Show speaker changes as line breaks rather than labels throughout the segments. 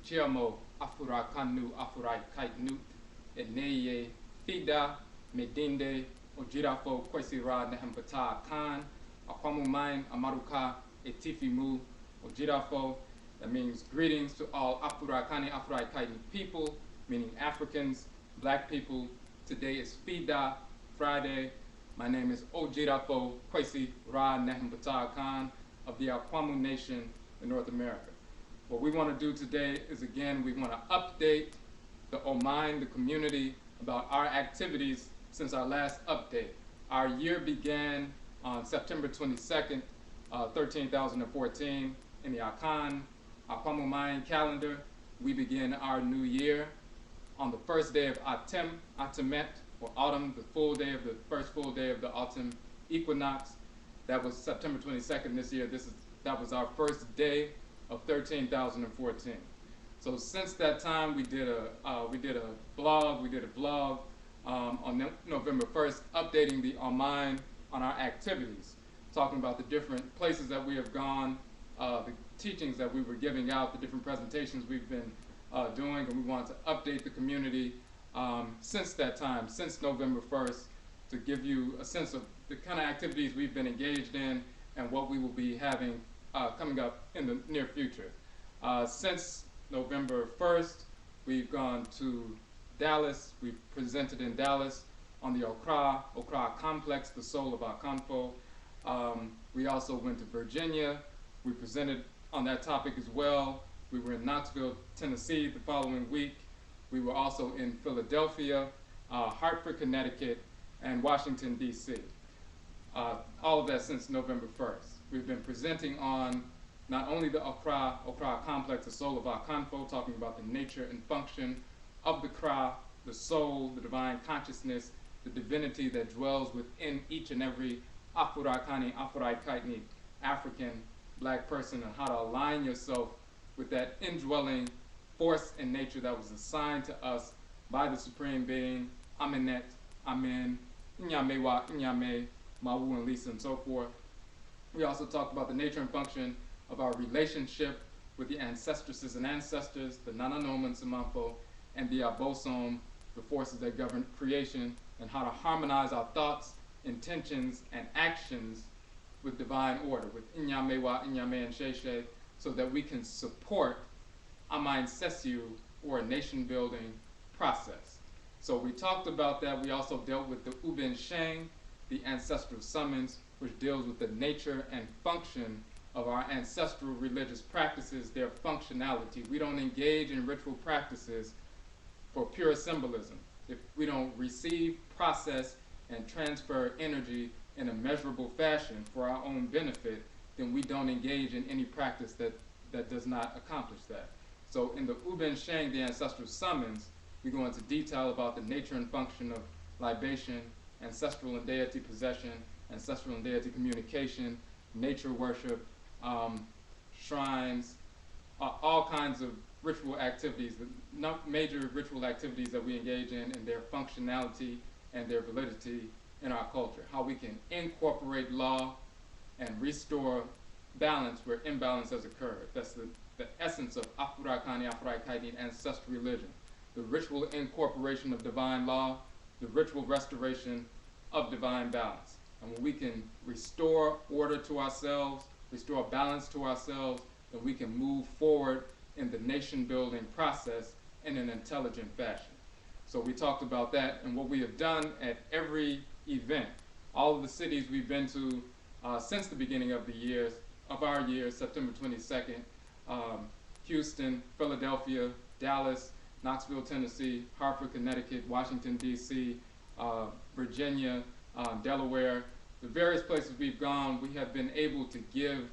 Chiamo Afura Kanu Afurai Kite Nut Eneye Fida Medinde Odwirafo Kwesi Nehem Ptah Akhan Akwamu Main Amaruka Etifimu Odwirafo. That means greetings to all Afura Kani Afurai Kite people, meaning Africans, black people. Today is Fida, Friday. My name is Odwirafo Kwesi Nehem Ptah Akhan of the Akwamu Nation in North America. What we want to do today is, again, we want to update the Oman, the community, about our activities since our last update. Our year began on September 22nd, 13,014 in the Akhan, Akwamu Mayan calendar. We begin our new year on the first day of Atemet, or autumn, the first full day of the autumn equinox. That was September 22nd this year. That was our first day of 13,014. So since that time, we did a blog on November 1st, updating the Oman on our activities, talking about the different places that we have gone, the teachings that we were giving out, the different presentations we've been doing, and we want to update the community since that time, since November 1st, to give you a sense of the kind of activities we've been engaged in and what we will be having coming up in the near future. Since November 1st, we've gone to Dallas. We've presented in Dallas on the Okra complex, the soul of our Kanfo. We also went to Virginia. We presented on that topic as well. We were in Knoxville, Tennessee the following week. We were also in Philadelphia, Hartford, Connecticut, and Washington, D.C. All of that since November 1st. We've been presenting on not only the Okra complex, the soul of our Kanfo, talking about the nature and function of the Kra, the soul, the divine consciousness, the divinity that dwells within each and every Afurakani, Afurai Kaitni, African black person, and how to align yourself with that indwelling force and nature that was assigned to us by the Supreme Being, Amenet, Amen, Nyamewa, Nyame, Mawu, and Lisa, and so forth. We also talked about the nature and function of our relationship with the ancestresses and ancestors, the Nananom and Samampo, and the Abosom, the forces that govern creation, and how to harmonize our thoughts, intentions, and actions with divine order, with Inyamewa, Inyame, and Sheshe, so that we can support Amain Sesiu, or a nation-building process. So we talked about that. We also dealt with the Uben Sheng, the ancestral summons, which deals with the nature and function of our ancestral religious practices, their functionality. We don't engage in ritual practices for pure symbolism. If we don't receive, process, and transfer energy in a measurable fashion for our own benefit, then we don't engage in any practice that does not accomplish that. So in the Uben Sheng, the ancestral summons, we go into detail about the nature and function of libation, ancestral and deity possession, ancestral and deity communication, nature worship, shrines, all kinds of ritual activities, the major ritual activities that we engage in, and their functionality and their validity in our culture. How we can incorporate law and restore balance where imbalance has occurred. That's the essence of Afurakani, Afurai Kaiti, ancestral religion. The ritual incorporation of divine law, the ritual restoration of divine balance. And when we can restore order to ourselves, restore balance to ourselves, then we can move forward in the nation-building process in an intelligent fashion. So we talked about that and what we have done at every event. All of the cities we've been to since the beginning of our year, September 22nd, Houston, Philadelphia, Dallas, Knoxville, Tennessee, Hartford, Connecticut, Washington, D.C., Virginia, Delaware, the various places we've gone, we have been able to give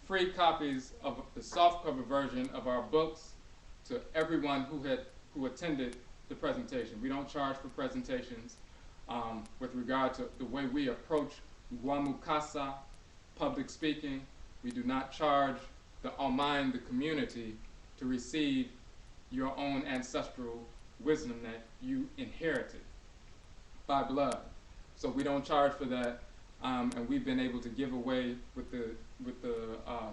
free copies of the softcover version of our books to everyone who attended the presentation. We don't charge for presentations with regard to the way we approach Guamukasa, public speaking. We do not charge the Oman, the community, to receive your own ancestral wisdom that you inherited by blood. So we don't charge for that, and we've been able to give away with the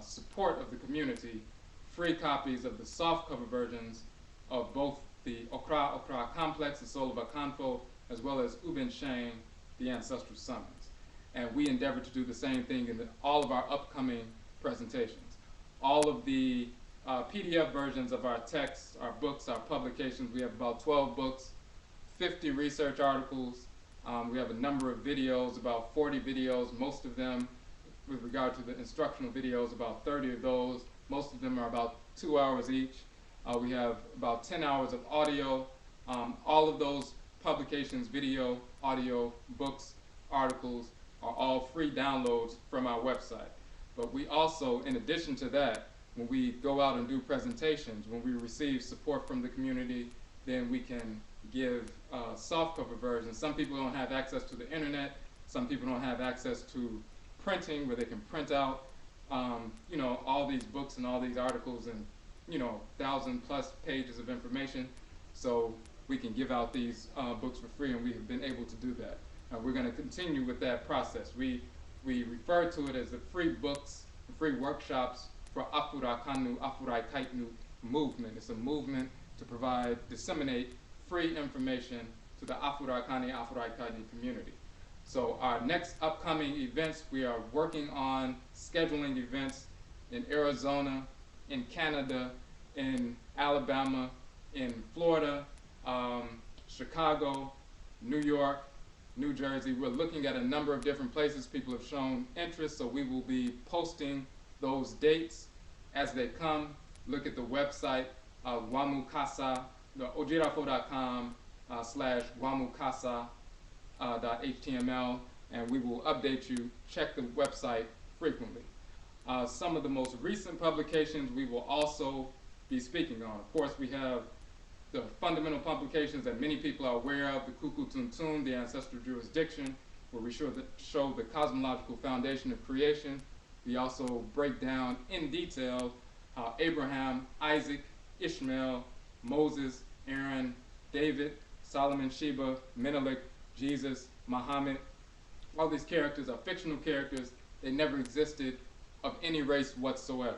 support of the community free copies of the soft cover versions of both the Okra Complex, the Soul of Akhan, as well as Uben Shane, the Ancestral Summons. And we endeavor to do the same thing in all of our upcoming presentations. All of the PDF versions of our texts, our books, our publications, we have about 12 books, 50 research articles. We have a number of videos, about 40 videos, most of them with regard to the instructional videos, about 30 of those. Most of them are about 2 hours each. We have about 10 hours of audio. All of those publications, video, audio, books, articles, are all free downloads from our website. But we also, in addition to that, when we go out and do presentations, when we receive support from the community, then we can give soft cover versions. Some people don't have access to the internet. Some people don't have access to printing, where they can print out all these books and all these articles and 1,000+ pages of information. So we can give out these books for free, and we have been able to do that. We're going to continue with that process. We refer to it as the free books, free workshops for Afurakanu, Afurai Kaitnu movement. It's a movement to disseminate free information to the Afurakani, Afurai Kaitnu community. So our next upcoming events, we are working on scheduling events in Arizona, in Canada, in Alabama, in Florida, Chicago, New York, New Jersey. We're looking at a number of different places. People have shown interest, so we will be posting those dates as they come. Look at the website, Wamukasa, the Odwirafo.com /wamukasa.html, and we will update you. Check the website frequently. Some of the most recent publications we will also be speaking on. Of course, we have the fundamental publications that many people are aware of, the Kuku Tuntun, the Ancestral Jurisdiction, where we show the cosmological foundation of creation. We also break down in detail how Abraham, Isaac, Ishmael, Moses, Aaron, David, Solomon, Sheba, Menelik, Jesus, Muhammad, all these characters are fictional characters. They never existed of any race whatsoever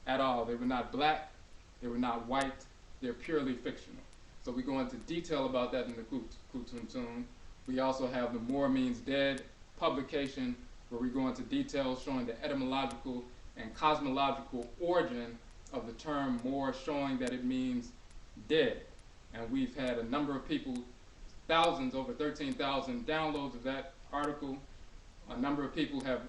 at all. They were not black, they were not white, they're purely fictional. So we go into detail about that in the Kutuntun. We also have the More Means Dead publication, where we go into detail showing the etymological and cosmological origin of the term More, showing that it means dead. And we've had a number of people, thousands, over 13,000 downloads of that article. A number of people have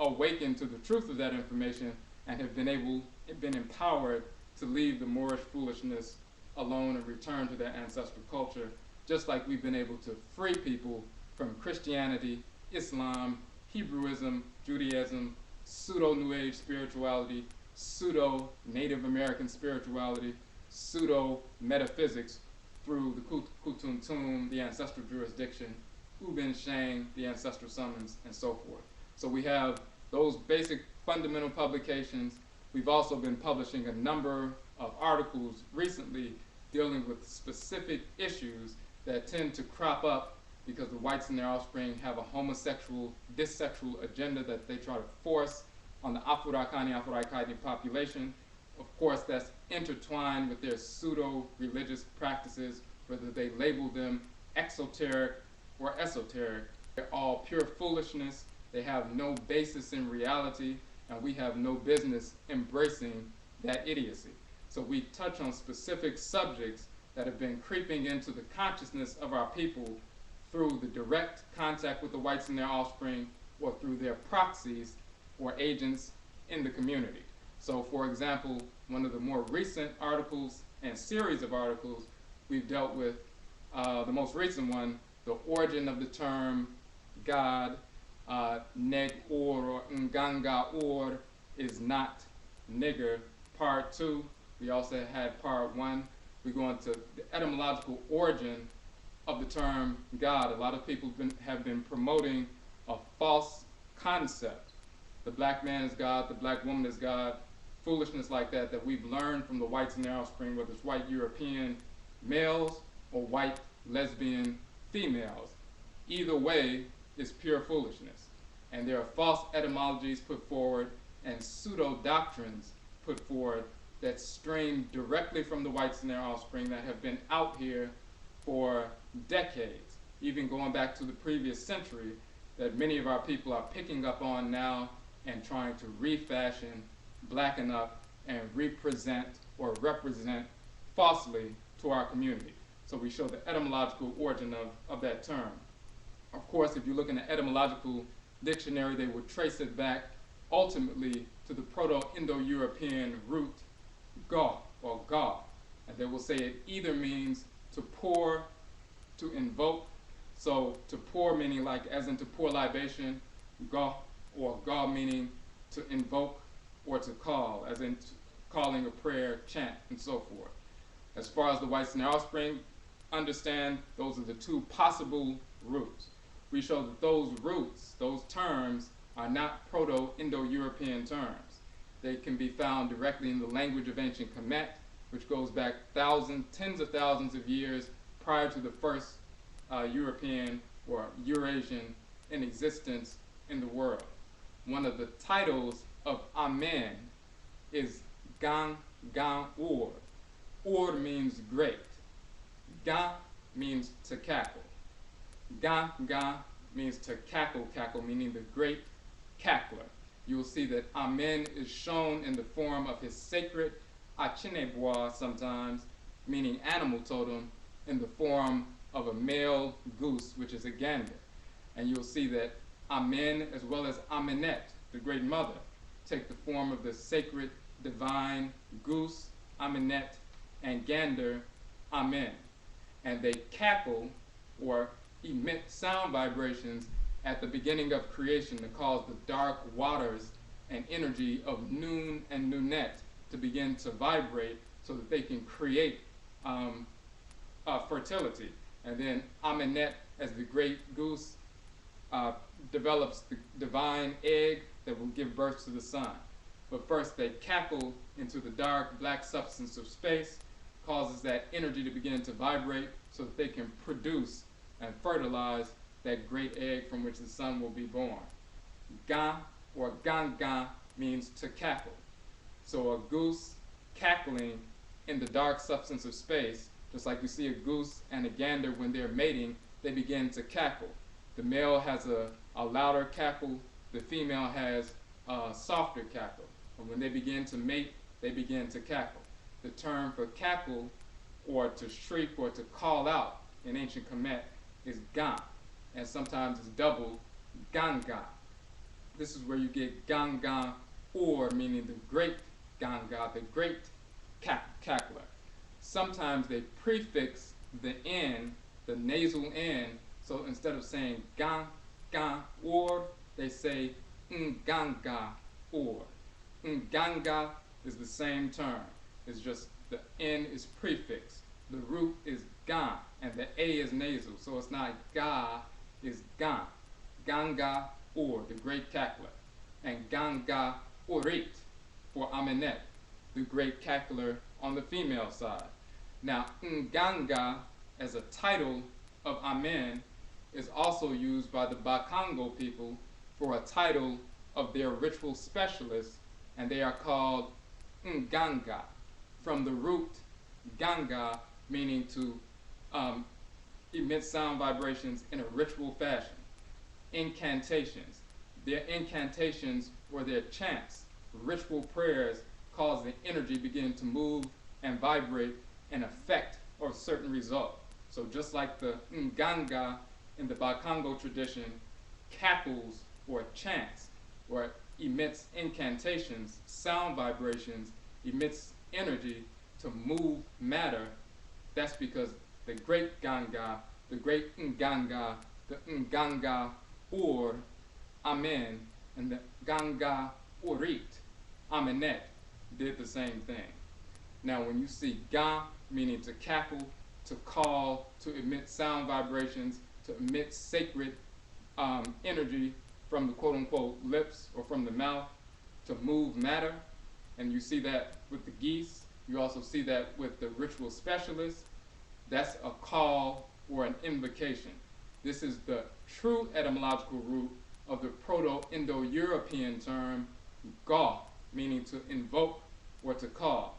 awakened to the truth of that information and have been empowered to leave the Moorish foolishness alone and return to their ancestral culture, just like we've been able to free people from Christianity, Islam, Hebrewism, Judaism, pseudo-New Age spirituality, pseudo-Native American spirituality, pseudo-metaphysics through the Kutuntun, the Ancestral Jurisdiction, Uben Shane, the Ancestral Summons, and so forth. So we have those basic fundamental publications. We've also been publishing a number of articles recently dealing with specific issues that tend to crop up because the whites and their offspring have a homosexual, dissexual agenda that they try to force on the Afurakani, Afurai Kaitnu population. Of course, that's intertwined with their pseudo-religious practices, whether they label them exoteric or esoteric. They're all pure foolishness. They have no basis in reality, and we have no business embracing that idiocy. So we touch on specific subjects that have been creeping into the consciousness of our people through the direct contact with the whites and their offspring, or through their proxies or agents in the community. So for example, one of the more recent articles and series of articles, we've dealt with the most recent one, the origin of the term God, Neg or Nganga or is not Nigger, part 2. We also had part 1. We go into the etymological origin of the term God. A lot of people have been promoting a false concept. The black man is God, the black woman is God, foolishness like that we've learned from the whites and their offspring, whether it's white European males or white lesbian females. Either way is pure foolishness. And there are false etymologies put forward and pseudo-doctrines put forward that stream directly from the whites and their offspring that have been out here for decades, even going back to the previous century, that many of our people are picking up on now and trying to refashion, blacken up, and represent or represent falsely to our community. So we show the etymological origin of that term. Of course, if you look in the etymological dictionary, they would trace it back ultimately to the Proto-Indo-European root ga or ga. And they will say it either means to pour, to invoke. So to pour meaning like as in to pour libation, ga, or ga meaning to invoke or to call, as in calling a prayer, chant, and so forth. As far as the whites and their offspring, understand those are the two possible roots. We show that those roots, those terms, are not Proto-Indo-European terms. They can be found directly in the language of ancient Kemet, which goes back tens of thousands of years prior to the first European or Eurasian in existence in the world. One of the titles of Amen is Gan Gan Or. Or means great. Ga means to cackle. Ga Ga means to cackle, cackle, meaning the great cackler. You will see that Amen is shown in the form of his sacred Achinebois sometimes, meaning animal totem, in the form of a male goose, which is a gander. And you'll see that Amen, as well as Amenet, the great mother, take the form of the sacred divine goose, Amenet, and gander, Amen. And they cackle or emit sound vibrations at the beginning of creation to cause the dark waters and energy of Nun and Nunet to begin to vibrate so that they can create fertility. And then Amenet, as the great goose, develops the divine egg that will give birth to the sun. But first they cackle into the dark black substance of space, causes that energy to begin to vibrate so that they can produce and fertilize that great egg from which the sun will be born. Ga or Gan means to cackle. So a goose cackling in the dark substance of space, just like you see a goose and a gander when they're mating, they begin to cackle. The male has a louder cackle, the female has a softer cackle. And when they begin to mate, they begin to cackle. The term for cackle or to shriek or to call out in ancient Kemet is Gan, and sometimes it's doubled Ganga. This is where you get Ganga or, meaning the great Ganga, the great cackler. Sometimes they prefix the N, the nasal N, so instead of saying Gan, or, they say Nganga or. Nganga is the same term. It's just the N is prefixed. The root is Gan, and the A is nasal, so it's not Ga, it's Gan. Ganga or, the great cackler. And Ganga Orit for Amenet, the great cackler on the female side. Now, Nganga, as a title of Amen, is also used by the Bakongo people for a title of their ritual specialists, and they are called Nganga, from the root Ganga, meaning to emit sound vibrations in a ritual fashion. Incantations. Their incantations or their chants, ritual prayers, cause the energy begin to move and vibrate and affect a certain result. So just like the Nganga in the Bakongo tradition cackles or chants or emits incantations, sound vibrations, emits energy to move matter, that's because the great Ganga, the great Nganga, the Nganga or Amen, and the Ganga Orit, Amenet, did the same thing. Now when you see Ga, meaning to cackle, to call, to emit sound vibrations, to emit sacred energy from the quote-unquote lips or from the mouth, to move matter, and you see that with the geese, you also see that with the ritual specialists, that's a call or an invocation. This is the true etymological root of the Proto-Indo-European term ga, meaning to invoke or to call.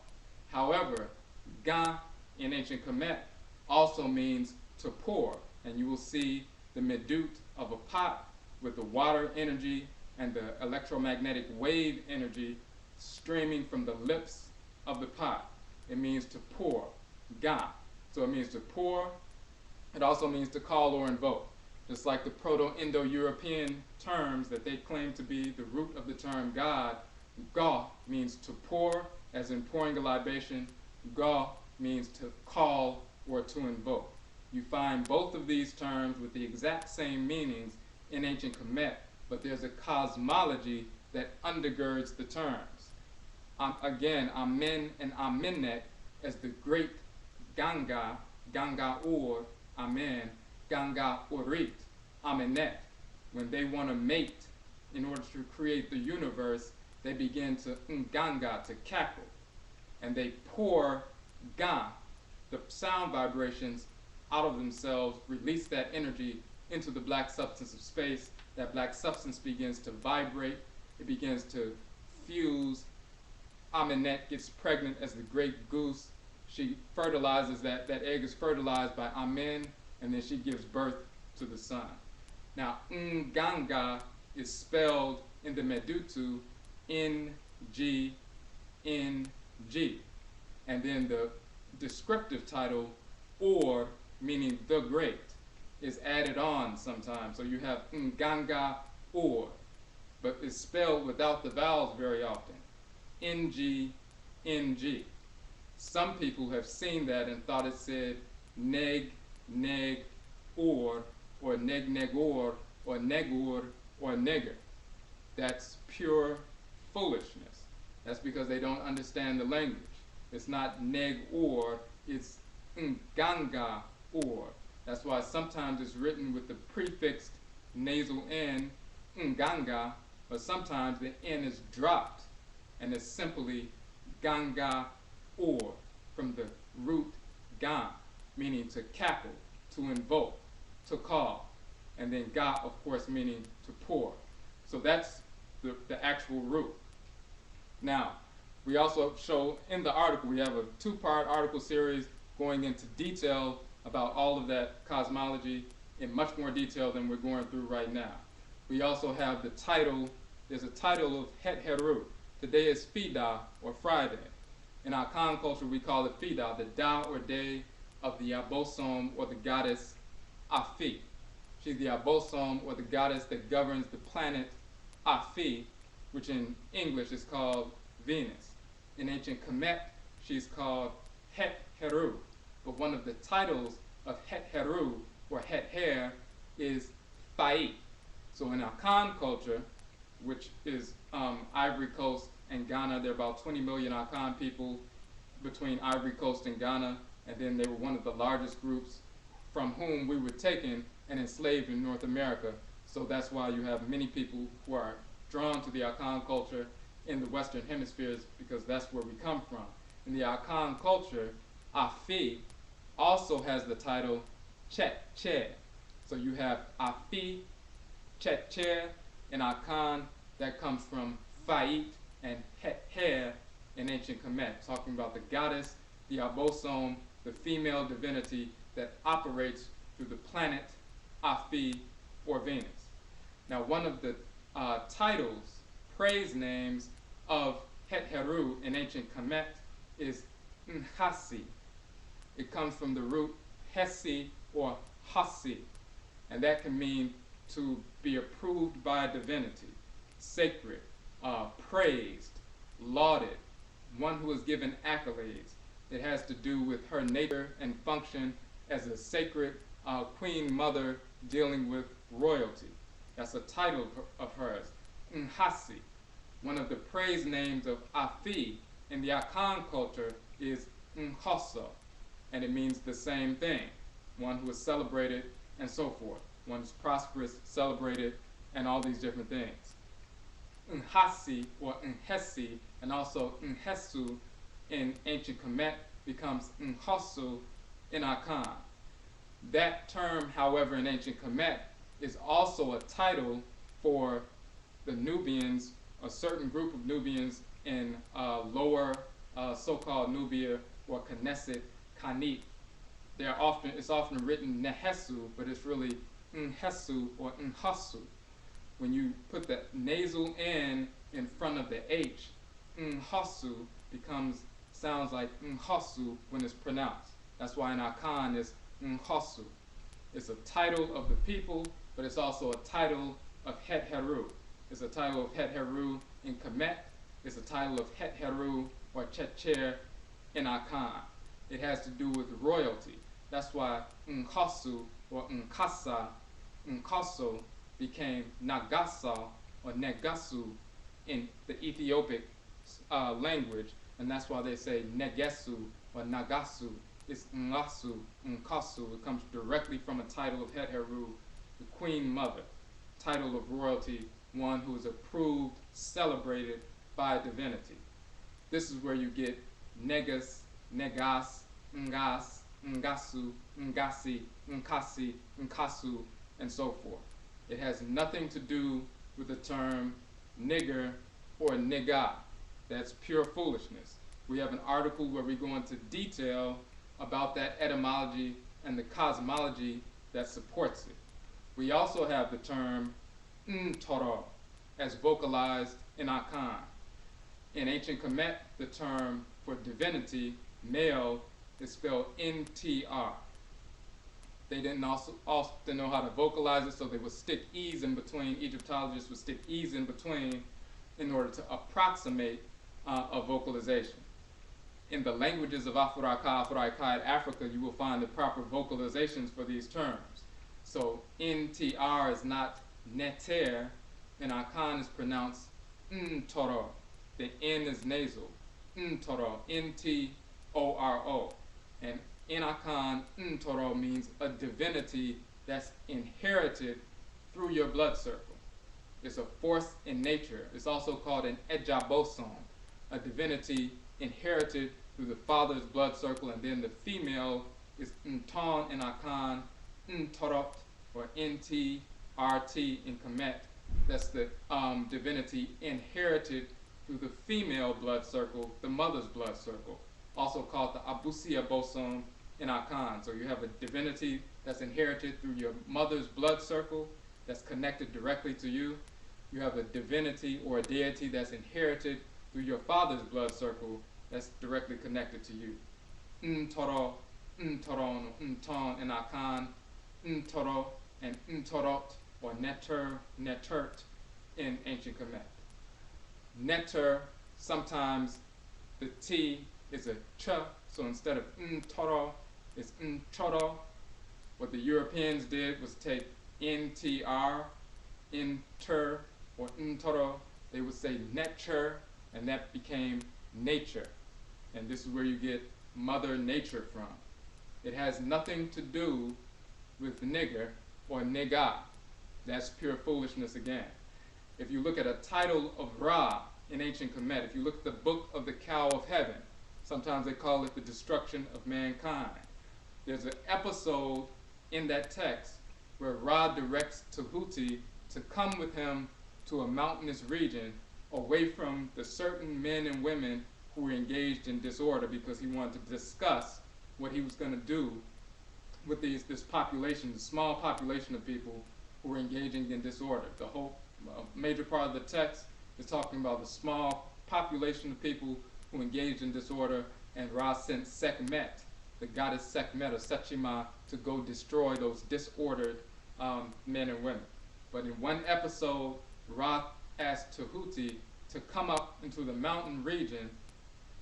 However, Ga in ancient Kemet also means to pour, and you will see the medut of a pot with the water energy and the electromagnetic wave energy streaming from the lips of the pot. It means to pour, Ga. So it means to pour. It also means to call or invoke. Just like the Proto-Indo-European terms that they claim to be the root of the term God, Ga means to pour, as in pouring a libation. Ga means to call or to invoke. You find both of these terms with the exact same meanings in ancient Kemet, but there's a cosmology that undergirds the terms. Again, Amen and Amenet as the great Ganga, Ganga Ur, Amen, Ganga Urit, Amenet. When they want to mate in order to create the universe, they begin to Nganga, to cackle. And they pour Ga, the sound vibrations, out of themselves, release that energy into the black substance of space. That black substance begins to vibrate. It begins to fuse. Amenet gets pregnant as the great goose. She fertilizes, that egg is fertilized by Amen, and then she gives birth to the son. Now, Nganga is spelled in the Medutu N-G, N-G. And then the descriptive title, or, meaning the great, is added on sometimes. So you have Nganga or, but it's spelled without the vowels very often. N-G, N-G. Some people have seen that and thought it said neg, neg, or neg, negor, or negur, or nigger. That's pure foolishness. That's because they don't understand the language. It's not neg or, it's nganga or. That's why sometimes it's written with the prefixed nasal N, nganga, but sometimes the N is dropped and it's simply ganga or, from the root gan, meaning to cackle, to invoke, to call, and then ga, of course, meaning to pour. So that's the actual root. Now, we also show in the article, we have a two-part article series going into detail about all of that cosmology in much more detail than we're going through right now. We also have the title, there's a title of Het Heru. Today is Ptah, or Friday. In our Akhan culture, we call it Ptah, the Da or day of the Abosom, or the goddess Afi. She's the Abosom, or the goddess that governs the planet Afi, which in English is called Venus. In ancient Kemet, she's called Het Heru. But one of the titles of Het Heru, or Het Her, is Fait. So in Akhan culture, which is Ivory Coast and Ghana, there are about 20 million Akhan people between Ivory Coast and Ghana, and then they were one of the largest groups from whom we were taken and enslaved in North America. So that's why you have many people who are drawn to the Akhan culture in the Western hemispheres, because that's where we come from. In the Akhan culture, Afi also has the title Chet Che. So you have Afi, Chet Che in Akhan, that comes from Fait and Het Her in ancient Kemet, talking about the goddess, the Abosom, the female divinity that operates through the planet Afi, or Venus. Now, one of the titles, praise names of Het Heru in ancient Kemet is Nhasi. It comes from the root Hesi or Hasi, and that can mean to be approved by a divinity, sacred, praised, lauded, one who is given accolades. It has to do with her nature and function as a sacred queen mother dealing with royalty. That's a title of hers. Nhasi. One of the praise names of Afi in the Akhan culture is Nhoso, and it means the same thing, one who is celebrated and so forth. One who's prosperous, celebrated, and all these different things. Nhasi or Nhesi, and also Nhesu in ancient Kemet becomes Nhosu in Akhan. That term, however, in ancient Kemet is also a title for the Nubians, a certain group of Nubians in lower so-called Nubia or Knesset, Kanit. It's often written Nehesu, but it's really Nhesu or Nhasu. When you put the nasal N in front of the H, Nhasu sounds like Nhasu when it's pronounced. That's why in Akhan it's Nhasu. It's a title of the people, but it's also a title of Het Heru. It's a title of Het Heru in Kemet. It's a title of Het Heru or Chetcher in Akhan. It has to do with royalty. That's why Nhasu or Nkaso became Nagasa or Negasu in the Ethiopic language, and that's why they say Negesu or Nagasu. It's Ngasu, Nkasu. It comes directly from a title of Het Heru, the Queen Mother, title of royalty, one who is approved, celebrated by divinity. This is where you get Negas, Negas, Ngas, Ngasu, Ngasi, Nkasi, Nkasu, and so forth. It has nothing to do with the term nigger or nigga. That's pure foolishness. We have an article where we go into detail about that etymology and the cosmology that supports it. We also have the term Ntoro as vocalized in Akhan. In ancient Kemet, the term for divinity, male, is spelled Ntr. They didn't also often know how to vocalize it, so they would stick E's in between. Egyptologists would stick E's in between in order to approximate a vocalization. In the languages of Afro-Akkad Africa, you will find the proper vocalizations for these terms. So NTR is not neter, and Akhan is pronounced Ntoro. The N is nasal. Ntoro, N-T-O-R-O. And in Akhan, Ntoro means a divinity that's inherited through your blood circle. It's a force in nature. It's also called an ejaboson, a divinity inherited through the father's blood circle, and then the female is Nton in Akhan, Ntorot, or N-T-R-T in Kemet. That's the divinity inherited through the female blood circle, the mother's blood circle, also called the Abusia boson in Akhan. So you have a divinity that's inherited through your mother's blood circle that's connected directly to you. You have a divinity or a deity that's inherited through your father's blood circle that's directly connected to you. Ntoro, Ntoron, Nton in Akhan, Ntoro, and Ntorot, or Neter, Netert in ancient Kemet. Neter, sometimes the T is a ch, so instead of Ntoro, it's Nchoro. What the Europeans did was take NTR, Inter, or Ntoro. They would say Necher, and that became nature. And this is where you get Mother Nature from. It has nothing to do with nigger or nigga. That's pure foolishness again. If you look at a title of Ra in ancient Kemet, if you look at the Book of the Cow of Heaven, sometimes they call it the destruction of mankind. There's an episode in that text where Ra directs Tahuti to come with him to a mountainous region away from the certain men and women who were engaged in disorder, because he wanted to discuss what he was going to do with this population, the small population of people who were engaging in disorder. The whole major part of the text is talking about the small population of people who engaged in disorder, and Ra sent Sekhmet, the goddess Sekhmet or Sechima, to go destroy those disordered men and women. But in one episode, Ra asked Tahuti to come up into the mountain region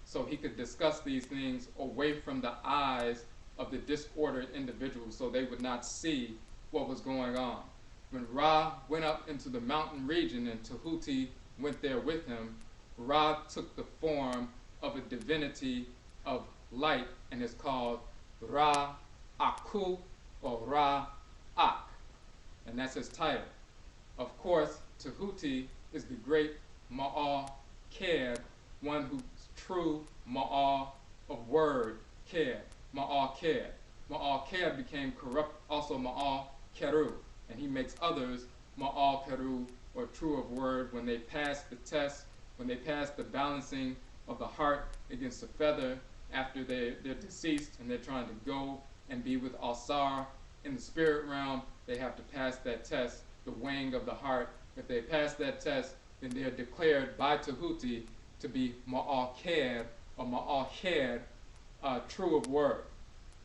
so he could discuss these things away from the eyes of the disordered individuals, so they would not see what was going on. When Ra went up into the mountain region and Tahuti went there with him, Ra took the form of a divinity of light and is called Ra Aku or Ra Ak, and that's his title. Of course, Tahuti is the great Ma'al Keb, one who's true Ma'al of word, Keb, Ma'al Keb. Ma'al Keb became corrupt, also Ma'al Keru, and he makes others Ma'al Keru, or true of word, when they pass the test, when they pass the balancing of the heart against the feather after they're deceased and they're trying to go and be with Asar in the spirit realm. They have to pass that test, the weighing of the heart. If they pass that test, then they're declared by Tahuti to be Ma'al-Khed or Ma'al-Khed, true of word.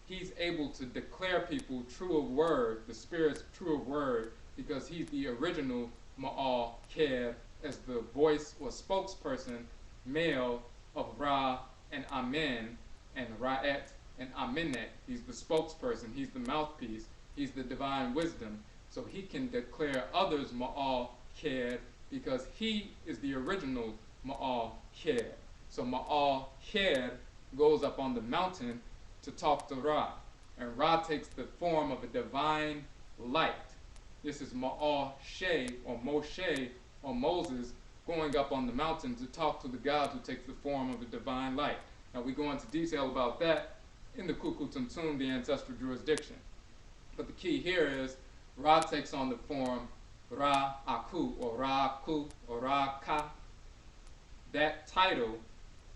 He's able to declare people true of word, the spirit's true of word, because he's the original Ma'al-Khed as the voice or spokesperson, male of Ra and Amen, and Ra'et and Amenet. He's the spokesperson, he's the mouthpiece, he's the divine wisdom. So he can declare others Ma'al-Khed because he is the original Ma'al-Khed. So Ma'al-Khed goes up on the mountain to talk to Ra. And Ra takes the form of a divine light. This is Ma'al-Sheh or Moshe or Moses going up on the mountain to talk to the God who takes the form of a divine light. Now we go into detail about that in the Kukultuntun, the ancestral jurisdiction. But the key here is Ra takes on the form Ra-Aku or Ra-Ku or Ra-Ka. That title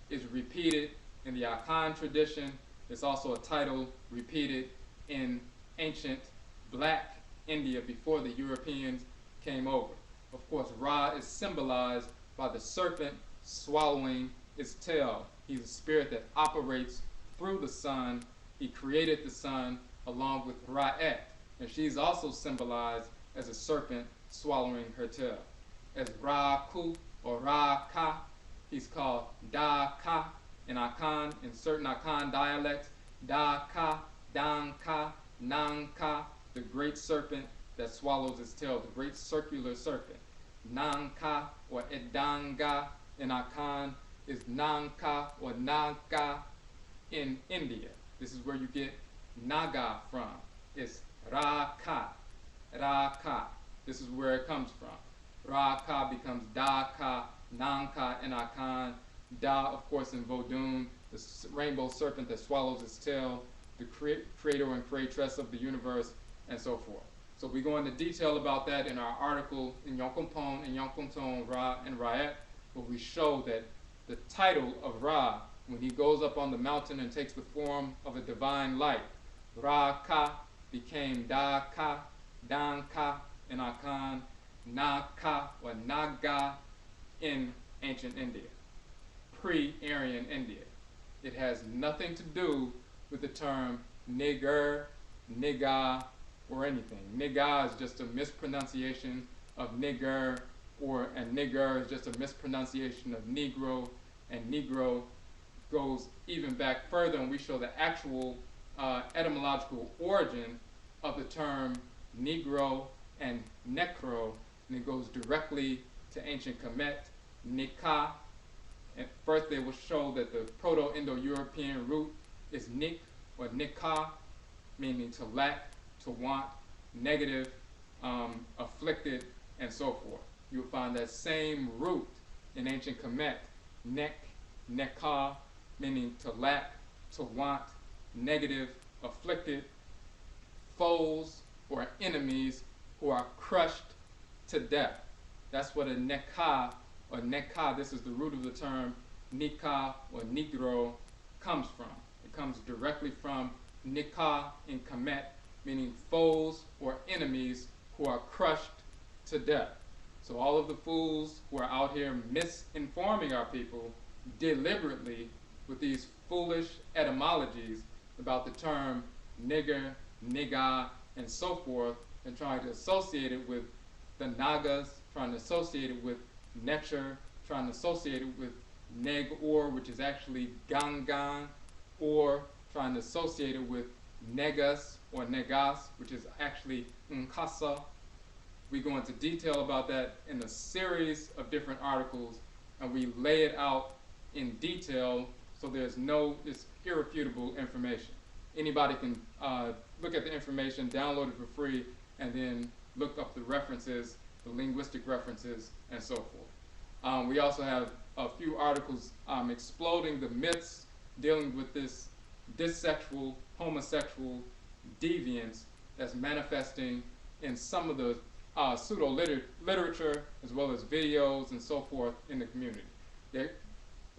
is repeated in the Akhan tradition. It's also a title repeated in ancient black India before the Europeans came over. Of course, Ra is symbolized by the serpent swallowing its tail. He's a spirit that operates through the sun. He created the sun along with Ra'et, and she's also symbolized as a serpent swallowing her tail. As Ra-Ku or Ra-Ka, he's called Da-Ka in Akhan, in certain Akhan dialects, Da-Ka, Dan-Ka, Nan-Ka, the great serpent that swallows its tail, the great circular serpent. Nan-Ka or Edanga in Akhan is Nan-Ka or Naga in India. This is where you get Naga from. It's Ra-Ka, Ra-Ka. This is where it comes from. Ra-Ka becomes Da-Ka, Nan-Ka in Akhan. Da, of course, in Vodun, the rainbow serpent that swallows its tail, the creator and creatress of the universe, and so forth. So we go into detail about that in our article in Yonkumpon and Yonkunton, Ra and Ra'et, where we show that the title of Ra, when he goes up on the mountain and takes the form of a divine light, Ra-Ka became Da-Ka, Dan-Ka in Akhan, Na-Ka or Naga in ancient India, pre-Aryan India. It has nothing to do with the term Nigger, Nigga, or anything. Nigga is just a mispronunciation of nigger, and nigger is just a mispronunciation of Negro, and Negro goes even back further, and we show the actual etymological origin of the term Negro and Necro, and it goes directly to ancient Kemet, Nikah. And first they will show that the Proto-Indo-European root is Nik or Nikah, meaning to lack, to want, negative, afflicted, and so forth. You'll find that same root in ancient Kemet, Nek, Nekah, meaning to lack, to want, negative, afflicted, foes or enemies who are crushed to death. That's what a Nekah or Nekah, this is the root of the term Nikah or Negro, comes from. It comes directly from Nikah in Kemet, meaning foes or enemies who are crushed to death. So all of the fools who are out here misinforming our people deliberately with these foolish etymologies about the term nigger, nigga, and so forth, and trying to associate it with the Nagas, trying to associate it with Netcher, trying to associate it with Neg-Or, which is actually Gangan, or trying to associate it with Negas or Negas, which is actually Nkasa. We go into detail about that in a series of different articles, and we lay it out in detail so it's irrefutable information. Anybody can look at the information, download it for free, and then look up the references, the linguistic references, and so forth. We also have a few articles exploding the myths dealing with this dissexual, homosexual deviance that's manifesting in some of the pseudo-literature as well as videos and so forth in the community. The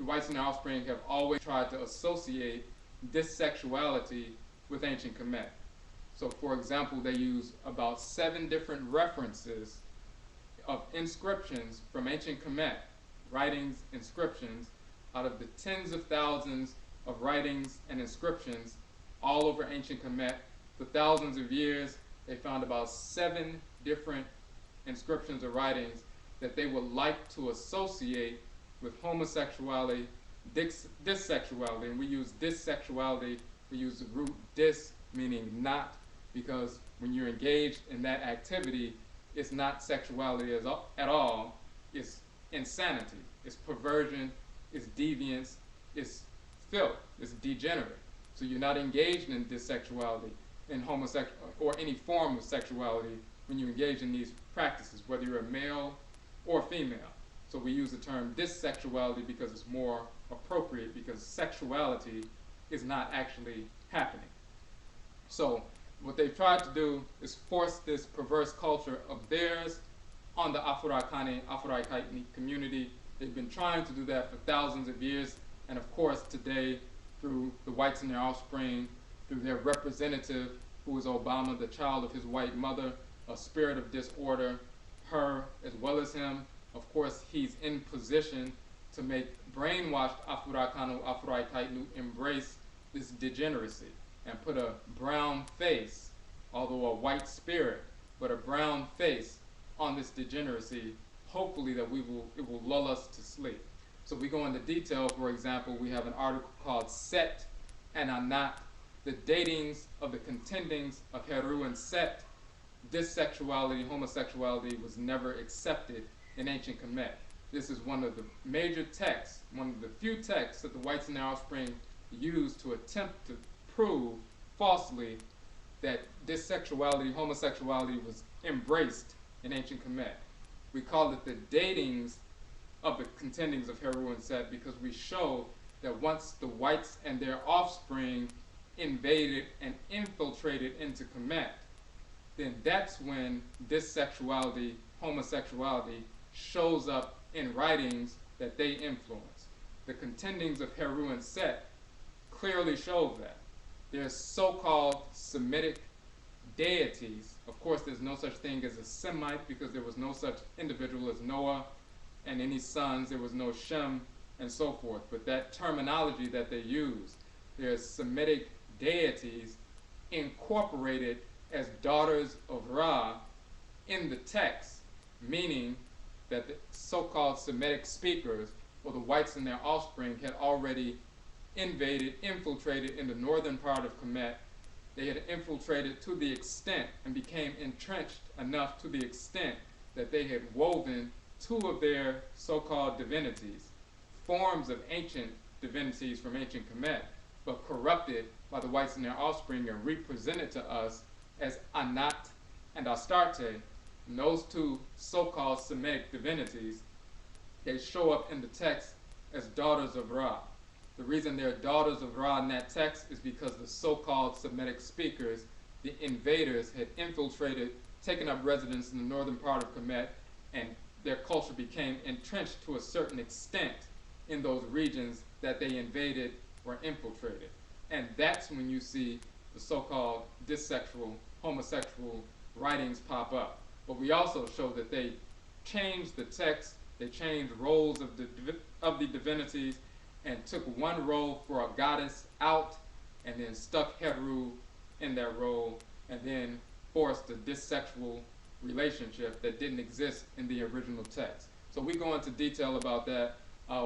the whites and their offspring have always tried to associate this sexuality with ancient Kemet. So for example, they use about 7 different references of inscriptions from ancient Kemet, writings, inscriptions, out of the tens of thousands of writings and inscriptions all over ancient Kemet. For thousands of years, they found about 7 different inscriptions or writings that they would like to associate with homosexuality, dissexuality, and we use dissexuality, we use the root dis, meaning not, because when you're engaged in that activity, it's not sexuality at all, it's insanity, it's perversion, it's deviance, it's filth, it's degenerate. So you're not engaged in dissexuality, in homosexual, or any form of sexuality when you engage in these practices, whether you're a male or female. So we use the term dissexuality because it's more appropriate, because sexuality is not actually happening. So what they've tried to do is force this perverse culture of theirs on the Afro-Akhani community. They've been trying to do that for thousands of years, and of course today, through the whites and their offspring, through their representative, who is Obama, the child of his white mother, a spirit of disorder, her as well as him. Of course, he's in position to make brainwashed Afro-Akhani embrace this degeneracy and put a brown face, although a white spirit, but a brown face on this degeneracy, hopefully that it will lull us to sleep. So we go into detail. For example, we have an article called Set and Anat, the datings of the contendings of Heru and Set. Dissexuality, homosexuality was never accepted in ancient Kemet. This is one of the major texts, one of the few texts that the whites and their offspring used to attempt to prove falsely that dissexuality, homosexuality was embraced in ancient Kemet. We call it the datings of the contendings of Heru and Set because we show that once the whites and their offspring invaded and infiltrated into Kemet, then that's when this sexuality, homosexuality, shows up in writings that they influence. The contendings of Heru and Set clearly show that. There's so-called Semitic deities. Of course, there's no such thing as a Semite because there was no such individual as Noah and any sons. There was no Shem and so forth. But that terminology that they use, there's Semitic deities incorporated as daughters of Ra in the text, meaning that the so-called Semitic speakers, or the whites and their offspring, had already invaded, infiltrated in the northern part of Kemet. They had infiltrated to the extent and became entrenched enough to the extent that they had woven 2 of their so-called divinities, forms of ancient divinities from ancient Kemet, but corrupted by the whites and their offspring and represented to us as Anat and Astarte. And those 2 so-called Semitic divinities, they show up in the text as daughters of Ra. The reason they're daughters of Ra in that text is because the so-called Semitic speakers, the invaders, had infiltrated, taken up residence in the northern part of Kemet, and their culture became entrenched to a certain extent in those regions that they invaded or infiltrated. And that's when you see the so-called dissexual, homosexual writings pop up. But we also show that they changed the text, they changed roles of the divinities, and took one role for a goddess out, and then stuck Heru in that role, and then forced a dissexual relationship that didn't exist in the original text. So we go into detail about that.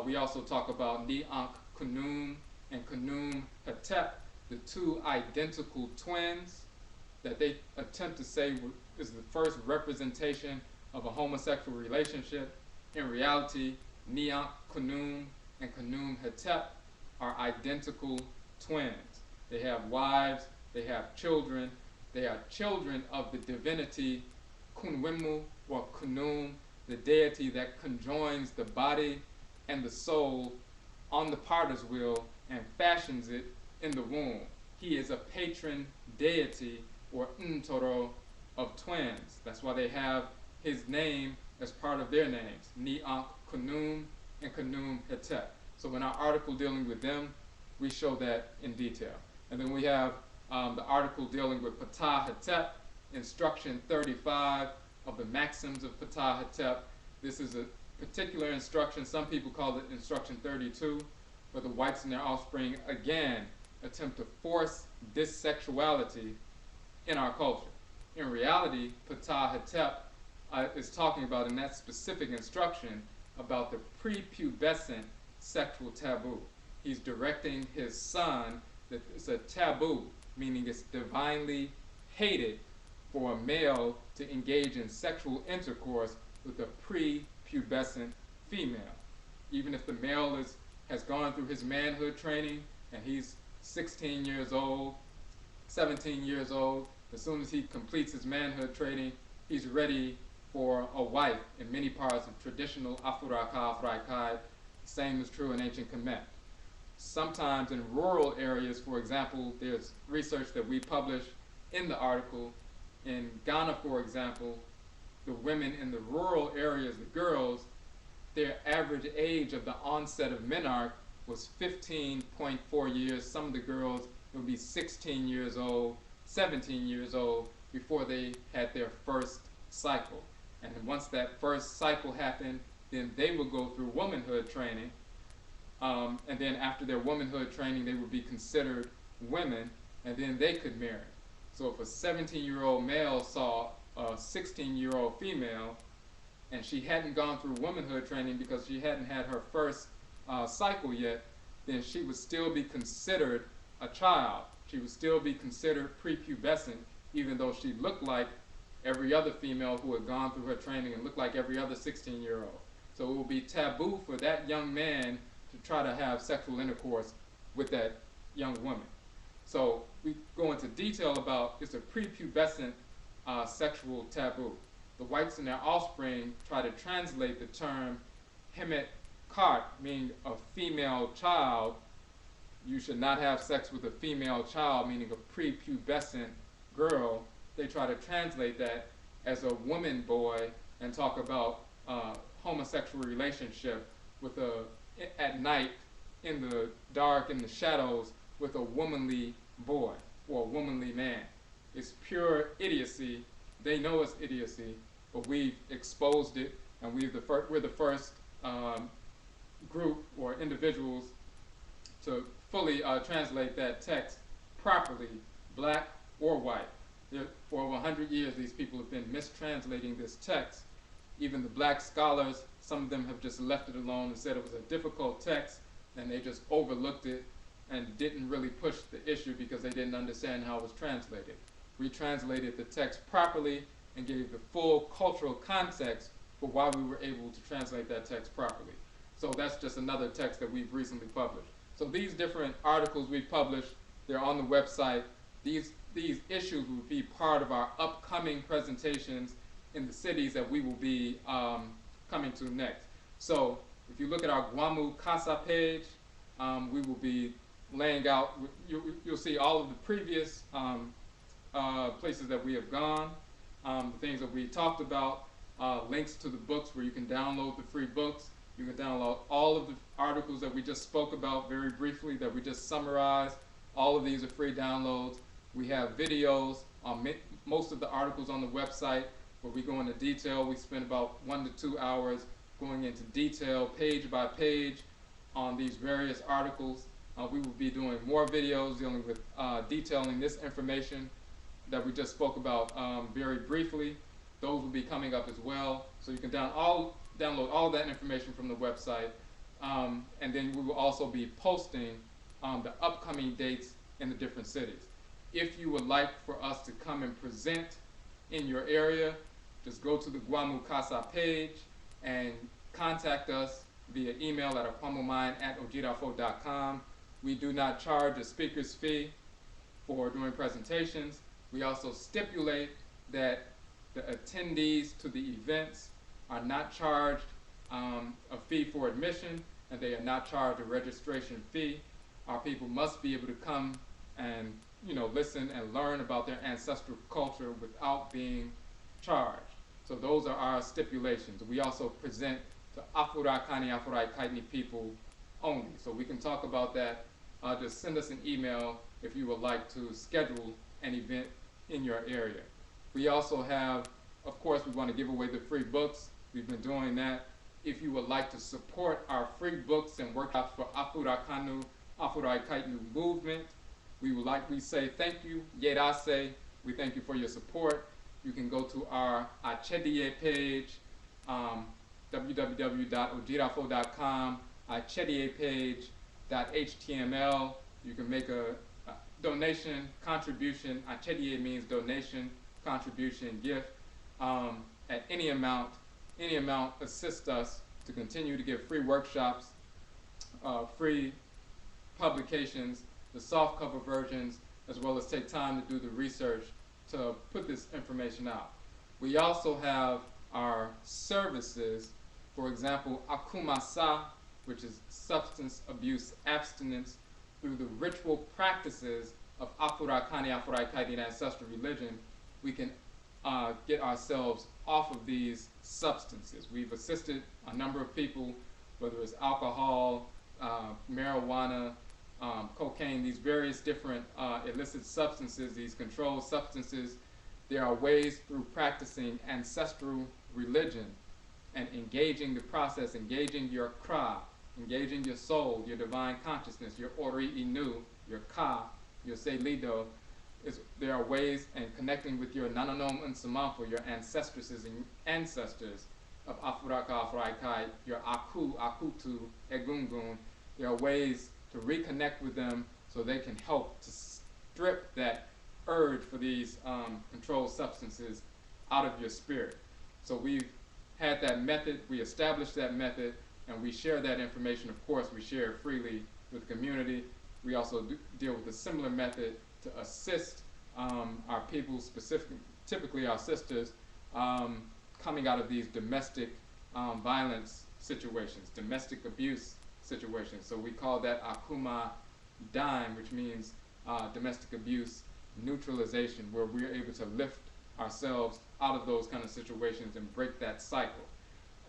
We also talk about Nehem Kunum and Kunum Hetep, the 2 identical twins that they attempt to say is the first representation of a homosexual relationship. In reality, Nehem Kunum and Kunum Hetep are identical twins. They have wives, they have children. They are children of the divinity Kunwimu or Kunum, the deity that conjoins the body and the soul on the potter's wheel and fashions it in the womb. He is a patron deity or Ntoro of twins. That's why they have his name as part of their names, Nehem Kunum and Kunum Hetep. So in our article dealing with them, we show that in detail. And then we have the article dealing with Ptah Hetep, instruction 35 of the maxims of Ptah Hetep. This is a particular instruction. Some people call it instruction 32, where the whites and their offspring again attempt to force this sexuality in our culture. In reality, Ptah Hetep is talking about, in that specific instruction, about the prepubescent sexual taboo. He's directing his son that it's a taboo, meaning it's divinely hated for a male to engage in sexual intercourse with a prepubescent female. Even if the male has gone through his manhood training and he's 16 years old, 17 years old, as soon as he completes his manhood training, he's ready for a wife in many parts of traditional Afuraka, Afraikai. Same is true in ancient Kemet. Sometimes in rural areas, for example, there's research that we publish in the article. In Ghana, for example, the women in the rural areas, the girls, their average age of the onset of menarche was 15.4 years. Some of the girls would be 16 years old, 17 years old before they had their first cycle. And then once that first cycle happened, then they would go through womanhood training. And then after their womanhood training, they would be considered women, and then they could marry. So if a 17-year-old male saw a 16-year-old female, and she hadn't gone through womanhood training because she hadn't had her first cycle yet, then she would still be considered a child. She would still be considered prepubescent, even though she looked like every other female who had gone through her training and looked like every other 16-year-old. So it would be taboo for that young man to try to have sexual intercourse with that young woman. So we go into detail about it's a prepubescent sexual taboo. The whites and their offspring try to translate the term hemet kart, meaning a female child. You should not have sex with a female child, meaning a prepubescent girl. They try to translate that as a woman boy and talk about homosexual relationship with at night in the dark, in the shadows, with a womanly boy or a womanly man. It's pure idiocy. They know it's idiocy, but we've exposed it, and we're the first group or individuals to fully translate that text properly, black or white. For over 100 years, these people have been mistranslating this text. Even the black scholars, some of them have just left it alone and said it was a difficult text, and they just overlooked it and didn't really push the issue because they didn't understand how it was translated. We translated the text properly and gave the full cultural context for why we were able to translate that text properly. So that's just another text that we've recently published. So these different articles we published, they're on the website. These issues will be part of our upcoming presentations in the cities that we will be coming to next. So if you look at our Guamu Casa page, we will be laying out, you'll see all of the previous places that we have gone, the things that we talked about, links to the books where you can download the free books. You can download all of the articles that we just spoke about very briefly, that we just summarized. All of these are free downloads. We have videos on most of the articles on the website where we go into detail. We spend about 1 to 2 hours going into detail, page by page, on these various articles. We will be doing more videos dealing with detailing this information that we just spoke about very briefly. Those will be coming up as well. So you can download all that information from the website. And then we will also be posting the upcoming dates in the different cities. If you would like for us to come and present in your area, just go to the Guamu Casa page and contact us via email at aquamomine@odwirafo.com. We do not charge a speaker's fee for doing presentations. We also stipulate that the attendees to the events are not charged a fee for admission, and they are not charged a registration fee. Our people must be able to come and listen and learn about their ancestral culture without being charged. So those are our stipulations. We also present to Afurakani, Afurai Kaitni people only. So we can talk about that. Just send us an email if you would like to schedule an event in your area. We also have, of course, we want to give away the free books. We've been doing that. If you would like to support our free books and workshops for Afurakanu, Afurakaitnu movement, we say thank you, Yerase. We thank you for your support. You can go to our Achedie page, www.odwirafo.com, Achedie page.html. You can make a donation, contribution. Achedie means donation, contribution, gift. At any amount assists us to continue to give free workshops, free publications, the soft cover versions, as well as take time to do the research to put this information out. We also have our services, for example, Akumasa, which is substance abuse abstinence, through the ritual practices of Afurakani, Afurakaiti ancestral religion. We can get ourselves off of these substances. We've assisted a number of people, whether it's alcohol, marijuana, cocaine, these various different illicit substances, these controlled substances. There are ways through practicing ancestral religion and engaging the process, engaging your kra, engaging your soul, your divine consciousness, your ori inu, your ka, your selido. There are ways, and connecting with your nananom and samanfo, your ancestresses and ancestors of Afuraka, Afuraikai, your aku, akutu, egungun. There are ways to reconnect with them so they can help to strip that urge for these controlled substances out of your spirit. So we've had that method, we established that method, and we share that information. Of course, we share it freely with the community. We also deal with a similar method to assist our people, typically our sisters, coming out of these domestic violence situations, domestic abuse situations. So we call that Akuma Dime, which means domestic abuse neutralization, where we're able to lift ourselves out of those kind of situations and break that cycle.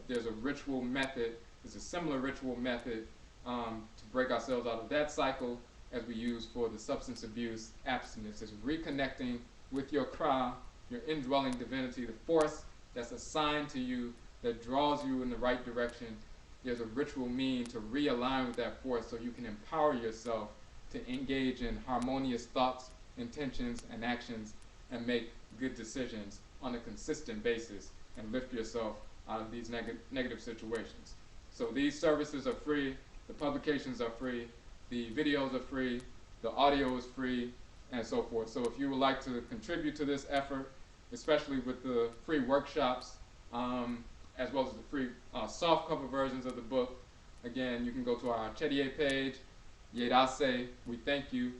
There's a ritual method, there's a similar ritual method to break ourselves out of that cycle as we use for the substance abuse abstinence. Is reconnecting with your kra, your indwelling divinity, the force that's assigned to you that draws you in the right direction. There's a ritual mean to realign with that force so you can empower yourself to engage in harmonious thoughts, intentions, and actions, and make good decisions on a consistent basis and lift yourself out of these negative situations. So these services are free, the publications are free, the videos are free, the audio is free, and so forth. So if you would like to contribute to this effort, especially with the free workshops, as well as the free soft cover versions of the book, again, you can go to our Chedie page, Yerase, we thank you.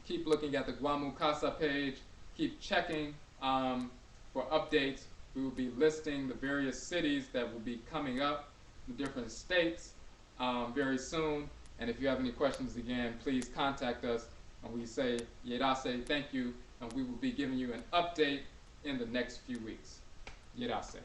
Keep looking at the Guamu Casa page, keep checking for updates. We will be listing the various cities that will be coming up, the different states very soon. And if you have any questions, again, please contact us. And we say, Yerase, thank you, and we will be giving you an update in the next few weeks. Yerase.